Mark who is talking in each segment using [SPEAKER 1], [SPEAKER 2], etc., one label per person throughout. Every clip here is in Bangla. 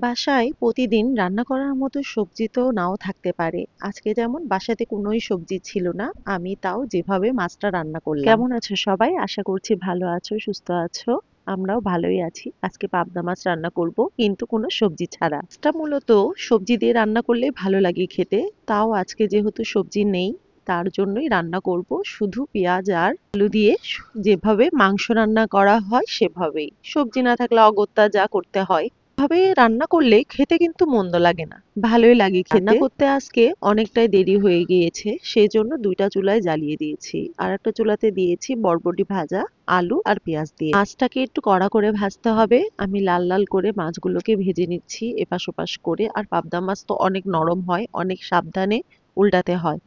[SPEAKER 1] বাসায় প্রতিদিন রান্না করার মতো সবজি তো নাও থাকতে পারে। আজকে যেমন বাসাতে কোনোই সবজি ছিল না, আমি তাও যেভাবে মাছটা রান্না করলাম। কেমন আছো সবাই? আশা করছি ভালো আছো, সুস্থ আছো। আমরাও ভালোই আছি। আজকে পাবদা মাছ রান্না করব, কিন্তু কোনো সবজি ছাড়া। মাছটা মূলত সবজি দিয়ে রান্না করলে ভালো লাগে খেতে। তাও আজকে যেহেতু সবজি নেই, তার জন্যই রান্না করব শুধু পেঁয়াজ আর আলু দিয়ে, যেভাবে মাংস রান্না করা হয় সেভাবেই। সবজি না থাকলে অগত্যা যা করতে হয়। ভাবে রান্না করলে খেতে কিন্তু মন্দ লাগে না, ভালোই লাগে খেতে। রান্না করতে আজকে অনেকটাই দেরি হয়ে গিয়েছে, সেই জন্য দুইটা চুলায় জ্বালিয়ে দিয়েছি। আর একটা চুলাতে দিয়েছি বরবটি ভাজা, আলু আর পেঁয়াজ দিয়ে। মাছটাকে একটু কড়া করে ভাজতে হবে। আমি লাল লাল করে মাছগুলোকে ভেজে নিচ্ছি এপাশ ওপাশ করে। আর পাবদা মাছ তো অনেক নরম হয়, অনেক সাবধানে উল্টাতে হয়।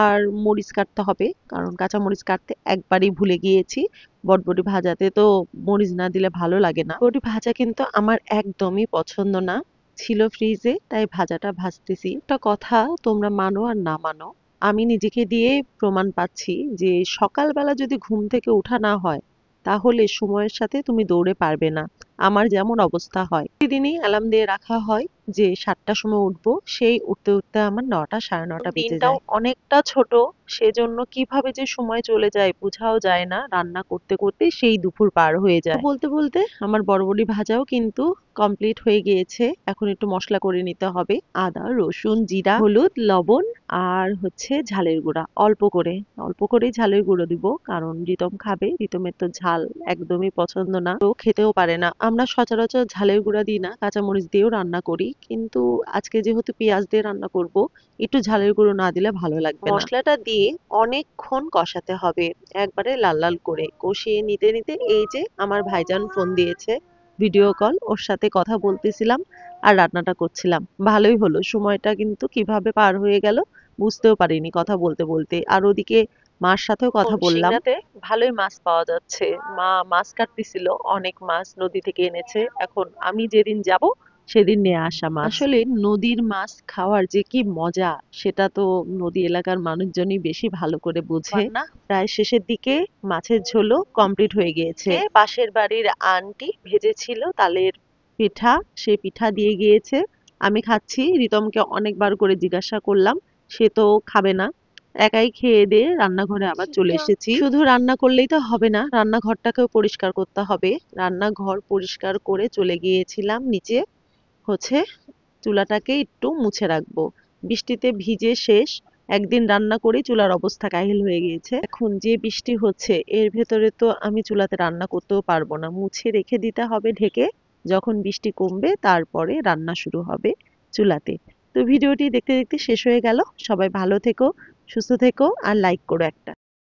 [SPEAKER 1] আর মরিচ কাটতে হবে, কারণ কাঁচা মরিচ কাটতে একবারই ভুলে গিয়েছি। বটবটি ভাজাতে তো মরিচ না দিলে ভালো লাগে না। বটবটি ভাজা কিন্তু আমার একদমই পছন্দ না, ছিল ফ্রিজে, তাই ভাজাটা ভাজতেছি। একটা কথা, তোমরা মানো আর না মানো, আমি নিজেকে দিয়ে প্রমাণ পাচ্ছি যে সকালবেলা যদি ঘুম থেকে ওঠা না হয়, তাহলে সময়ের সাথে তুমি দৌড়ে পারবে না। আমার যেমন অবস্থা হয়, প্রতিদিনই অ্যালার্ম দিয়ে রাখা হয় যে 7টার সময় উঠবো, সেই উঠতে উঠতে আমার 9টা, সাড়ে 9টা বেজে যায়। দিনটাও অনেকটা ছোট, সেজন্য কিভাবে যে সময় চলে যায় বোঝাও যায় না। রান্না করতে করতে সেই দুপুর পার হয়ে যায়। বলতে বলতে আমার বড়বড়ি ভাজাও কিন্তু কমপ্লিট হয়ে গিয়েছে। এখন একটু মশলা করে নিতে হবে। আদা, রসুন, জিরা, হলুদ, লবণ আর হচ্ছে ঝালের গুঁড়া। অল্প করে, অল্প করেই ঝালের গুঁড়ো দিব, কারণ রিতম খাবে। রিতমের তো ঝাল একদমই পছন্দ না, ও খেতেও পারে না। আমরা সচরাচর ঝালের গুঁড়া দিই না, কাঁচামরিচ দিয়েও রান্না করি, কিন্তু আজকে যেহেতু পেঁয়াজ দিয়ে রান্না করব, একটু ঝালের গুঁড়ো না দিলে ভালো লাগবে না। মশলাটা দিয়ে অনেকক্ষণ কষাতে হবে, একবারে লাল লাল করে কষিয়ে নিতে নিতে এই যে আমার ভাইজান ফোন দিয়েছে, ভিডিও কল, ওর সাথে কথা বলতেছিলাম আর রান্নাটা করছিলাম। ভালোই হলো, সময়টা কিন্তু কিভাবে পার হয়ে গেল বুঝতেও পারিনি কথা বলতে বলতে। আর ওদিকে মার সাথেও কথা বললাম। সিংড়াতে ভালোই মাছ পাওয়া যাচ্ছে, মা মাছ কাটতেছিল, অনেক মাছ নদী থেকে এনেছে। এখন আমি যেদিন যাব সেদিন নিয়ে আসা মাছ। আসলে নদীর মাছ খাওয়ার যে কি মজা, সেটা তো নদী এলাকার মানুষজনই বেশি ভালো করে বুঝে না। প্রায় শেষের দিকে মাছের ঝোলও কমপ্লিট হয়ে গিয়েছে। পাশের বাড়ির আন্টি ভেজেছিল তালের পিঠা, সেই পিঠা দিয়ে গিয়েছে। আমি খাচ্ছি, রিতমকে অনেকবার করে জিজ্ঞাসা করলাম, সে তো খাবে না। একাই খেয়ে দিয়ে রান্নাঘরে আবার চলে এসেছি। শুধু রান্না করলেই তো হবে না, রান্নাঘরটাকেও পরিষ্কার করতে হবে। রান্নাঘর পরিষ্কার করে চলে গিয়েছিলাম নিচে, হচ্ছে চুলাটাকে একটু মুছে রাখবো। বৃষ্টিতে ভিজে শেষ, একদিন রান্না করে চুলার অবস্থা কাহিল হয়ে গিয়েছে। এখন যে বৃষ্টি হচ্ছে, এর ভেতরে তো আমি চুলাতে রান্না করতেও পারবো না, মুছে রেখে দিতে হবে ঢেকে। যখন বৃষ্টি কমবে তারপরে রান্না শুরু হবে চুলাতে। তো ভিডিওটি দেখতে দেখতে শেষ হয়ে গেল। সবাই ভালো থেকো, সুস্থ থেকো আর লাইক করো একটা।